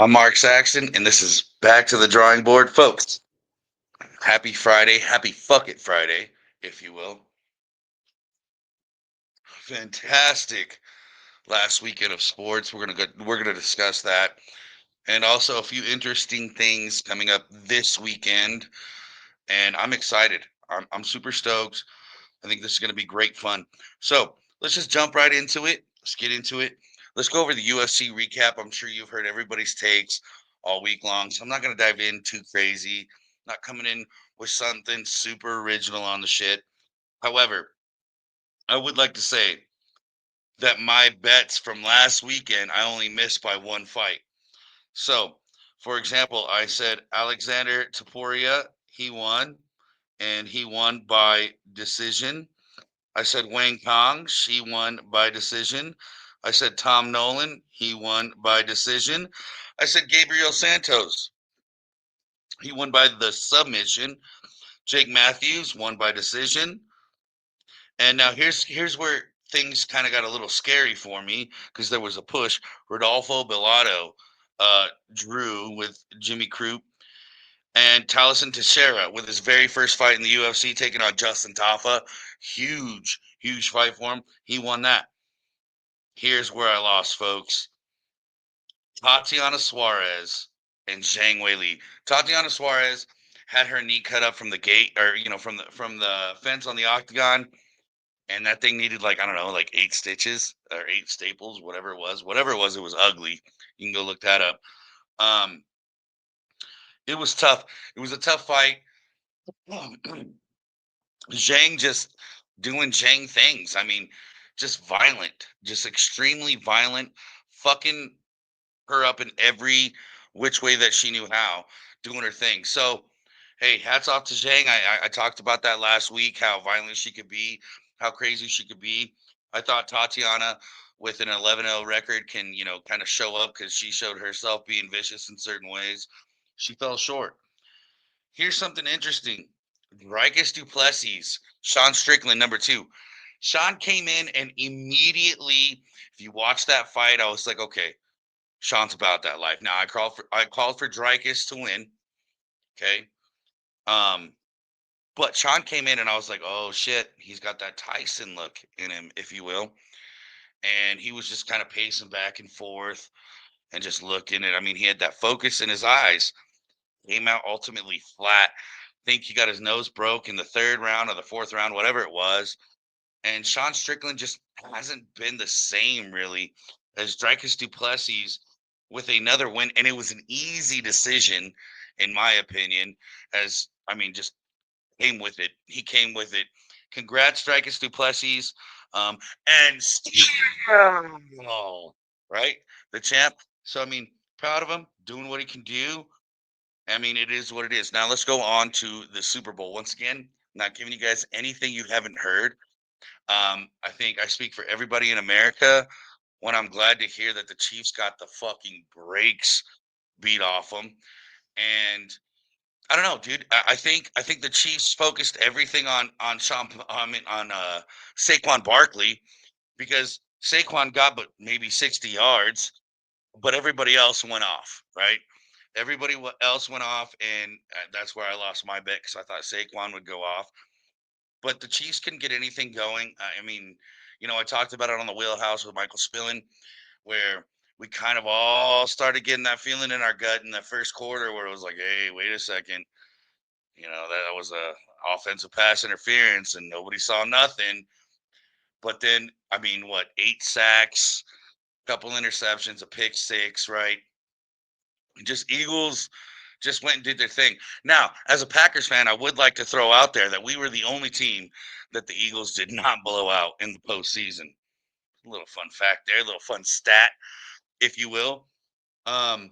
I'm Mark Saxon, and this is Back to the Drawing Board, folks. Happy Friday, happy fuck it Friday, if you will. Fantastic last weekend of sports. We're gonna discuss that, and also a few interesting things coming up this weekend. And I'm excited. I'm super stoked. I think this is gonna be great fun. So let's just jump right into it. Let's get into it. Let's go over the UFC recap. I'm sure you've heard everybody's takes all week long, so I'm not going to dive in too crazy. Not coming in with something super original on the shit. However, I would like to say that my bets from last weekend, I only missed by one fight. So, for example, I said Alexander Taporia, he won, and he won by decision. I said Wang Kong, she won by decision. I said Tom Nolan, he won by decision. I said Gabriel Santos, he won by the submission. Jake Matthews won by decision. And now here's where things kind of got a little scary for me because there was a push. Rodolfo Bellato drew with Jimmy Croup, and Taliesin Teixeira with his very first fight in the UFC taking on Justin Tafa. Huge fight for him. He won that. Here's where I lost, folks. Tatiana Suarez and Zhang Weili. Tatiana Suarez had her knee cut up from the gate, or from the fence on the octagon, and that thing needed, like, I don't know, like 8 stitches or 8 staples, whatever it was. Whatever it was, it was ugly. You can go look that up. Um, it was tough. It was a tough fight. Zhang just doing Zhang things. I mean, just violent, just extremely violent, fucking her up in every which way that she knew how, doing her thing. So, hey, hats off to Zhang. I talked about that last week, how violent she could be, how crazy she could be. I thought Tatiana, with an 11-0 record, can, kind of show up because she showed herself being vicious in certain ways. She fell short. Here's something interesting. Dricus Duplessis, Sean Strickland, number two. Sean came in and immediately, if you watch that fight, I was like, okay, Sean's about that life. Now I called for Dricus to win. Okay. Um, but Sean came in and I was like, oh shit, he's got that Tyson look in him, if you will. And he was just kind of pacing back and forth and just looking. And I mean, he had that focus in his eyes. Came out ultimately flat. Think he got his nose broke in the third round or the fourth round, whatever it was. And Sean Strickland just hasn't been the same really as Dricus Duplessis with another win, and it was an easy decision, in my opinion. As I mean, just came with it. He came with it. Congrats, Dricus Duplessis, and Steve, right, the champ. So I mean, proud of him, doing what he can do. I mean, it is what it is. Now let's go on to the Super Bowl. Once again, not giving you guys anything you haven't heard. I think I speak for everybody in America when I'm glad to hear that the Chiefs got the fucking brakes beat off them. And I don't know, dude. I think the Chiefs focused everything on I mean on Saquon Barkley because Saquon got but maybe 60 yards, but everybody else went off, right? Else went off, and that's where I lost my bet because I thought Saquon would go off. But the Chiefs couldn't get anything going. I mean, I talked about it on the Wheelhouse with Michael Spillin, where we kind of all started getting that feeling in our gut in the first quarter, where it was like, "Hey, wait a second, that was a offensive pass interference, and nobody saw nothing." But then, I mean, what, 8 sacks, couple interceptions, a pick six, right? Just Eagles just went and did their thing. Now, as a Packers fan, I would like to throw out there that we were the only team that the Eagles did not blow out in the postseason. A little fun fact there, a little fun stat, if you will. Um,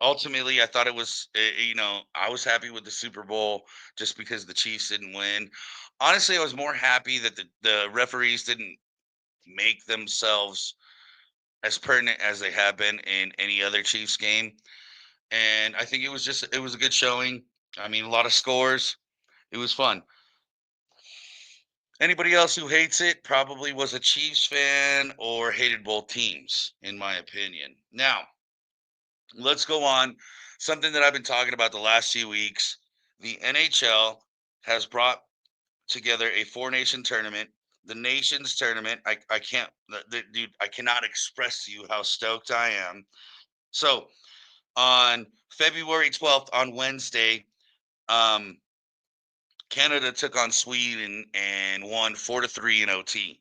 Ultimately, I thought it was, I was happy with the Super Bowl just because the Chiefs didn't win. Honestly, I was more happy that the referees didn't make themselves as pertinent as they have been in any other Chiefs game. And I think it was a good showing. I mean, a lot of scores. It was fun. Anybody else who hates it probably was a Chiefs fan or hated both teams, in my opinion. Now, let's go on. Something that I've been talking about the last few weeks. The NHL has brought together a four-nation tournament. The Nations tournament. I can't, dude. I cannot express to you how stoked I am. So on February 12th, on Wednesday, um, Canada took on Sweden and won 4-3 in OT.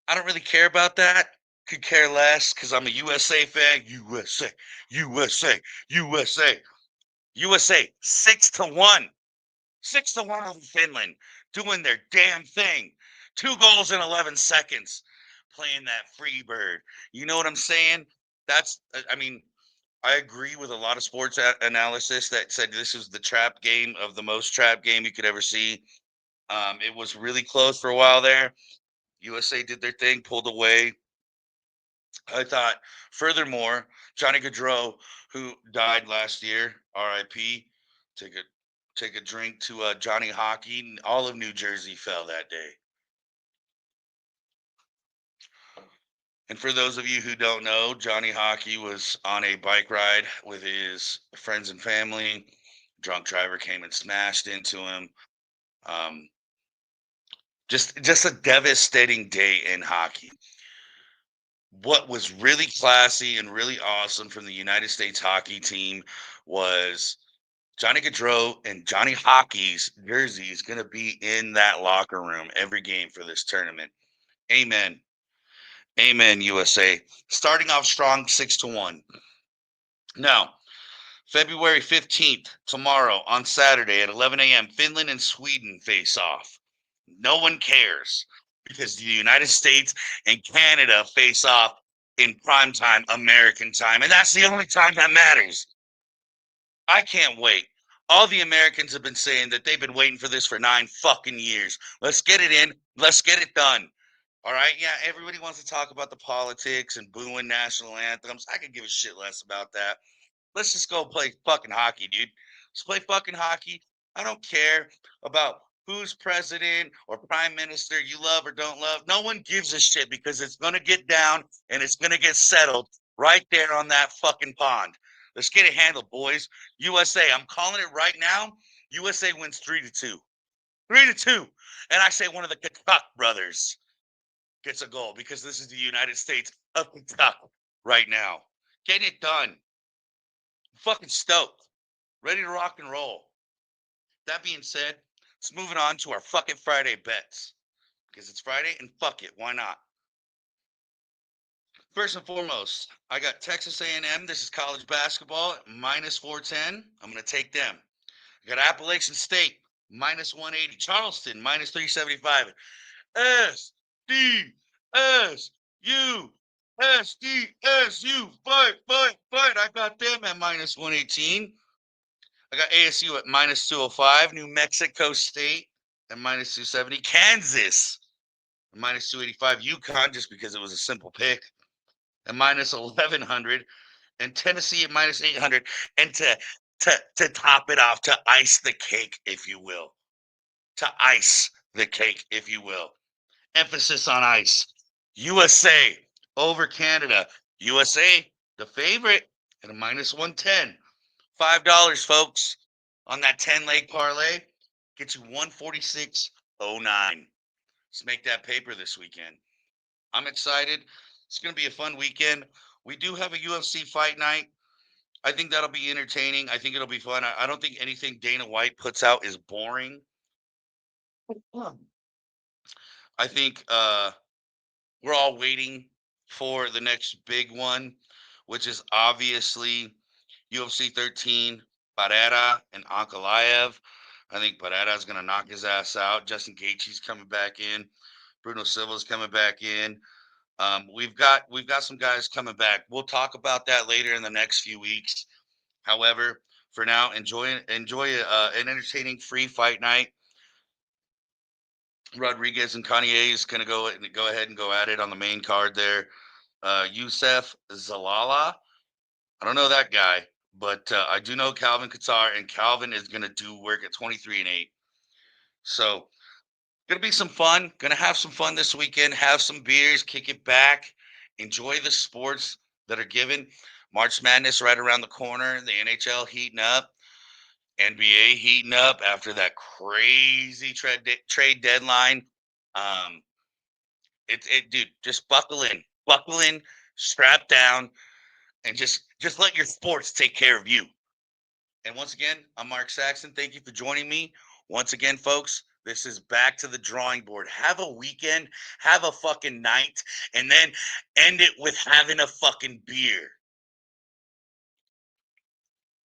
I don't really care about that. Could care less because I'm a USA fan. USA, USA, USA, USA. 6-1, 6-1 over Finland, doing their damn thing. 2 goals in 11 seconds, playing that free bird. You know what I'm saying? That's. I mean, I agree with a lot of sports analysis that said this is the trap game of the most trap game you could ever see. It was really close for a while there. USA did their thing, pulled away. I thought, furthermore, Johnny Gaudreau, who died last year, R.I.P. Take a drink to Johnny Hockey. All of New Jersey fell that day. And for those of you who don't know, Johnny Hockey was on a bike ride with his friends and family. Drunk driver came and smashed into him. Um, just a devastating day in hockey. What was really classy and really awesome from the United States hockey team was Johnny Gaudreau and Johnny Hockey's jersey is going to be in that locker room every game for this tournament. Amen. Amen, USA. Starting off strong 6-1. Now, February 15th, tomorrow on Saturday at 11 a.m., Finland and Sweden face off. No one cares because the United States and Canada face off in prime time, American time. And that's the only time that matters. I can't wait. All the Americans have been saying that they've been waiting for this for 9 fucking years. Let's get it in. Let's get it done. All right. Yeah. Everybody wants to talk about the politics and booing national anthems. I could give a shit less about that. Let's just go play fucking hockey, dude. Let's play fucking hockey. I don't care about who's president or prime minister you love or don't love. No one gives a shit because it's going to get down and it's going to get settled right there on that fucking pond. Let's get it handled, boys. USA, I'm calling it right now. USA wins 3-2. 3-2. And I say one of the Kachuk brothers gets a goal because this is the United States of Kachuk right now. Getting it done. I'm fucking stoked. Ready to rock and roll. That being said, let's move it on to our fucking Friday bets. Because it's Friday and fuck it, why not? First and foremost, I got Texas A&M. This is college basketball minus 410. I'm going to take them. I got Appalachian State minus 180. Charleston minus 375. S D S U S D S U. Fight, fight, fight. I got them at minus 118. I got ASU at minus 205. New Mexico State at minus 270. Kansas at minus 285. UConn, just because it was a simple pick, at minus 1100. And Tennessee at minus 800. And to top it off, to ice the cake, if you will. To ice the cake, if you will. Emphasis on ice. USA over Canada. USA, the favorite, at a minus 110. $5, folks, on that 10 leg parlay. Get you 146.09. Let's make that paper this weekend. I'm excited. It's going to be a fun weekend. We do have a UFC fight night. I think that'll be entertaining. I think it'll be fun. I don't think anything Dana White puts out is boring. I think we're all waiting for the next big one, which is obviously UFC 13, Barrera and Ankalaev. I think Barrera's going to knock his ass out. Justin Gaethje's coming back in. Bruno Silva's coming back in. We've got some guys coming back. We'll talk about that later in the next few weeks. However, for now, enjoy an entertaining free fight night. Rodriguez and Kanye is going to go ahead and go at it on the main card there. Youssef Zalala. I don't know that guy, but I do know Calvin Qatar, and Calvin is going to do work at 23-8. So, going to be some fun. Going to have some fun this weekend. Have some beers, kick it back, enjoy the sports that are given. March Madness right around the corner. The NHL heating up. NBA heating up after that crazy trade deadline. Um, dude, just buckle in, strap down, and just let your sports take care of you. And once again, I'm Mark Saxon. Thank you for joining me. Once again, folks, this is back to the drawing board. Have a weekend, have a fucking night, and then end it with having a fucking beer.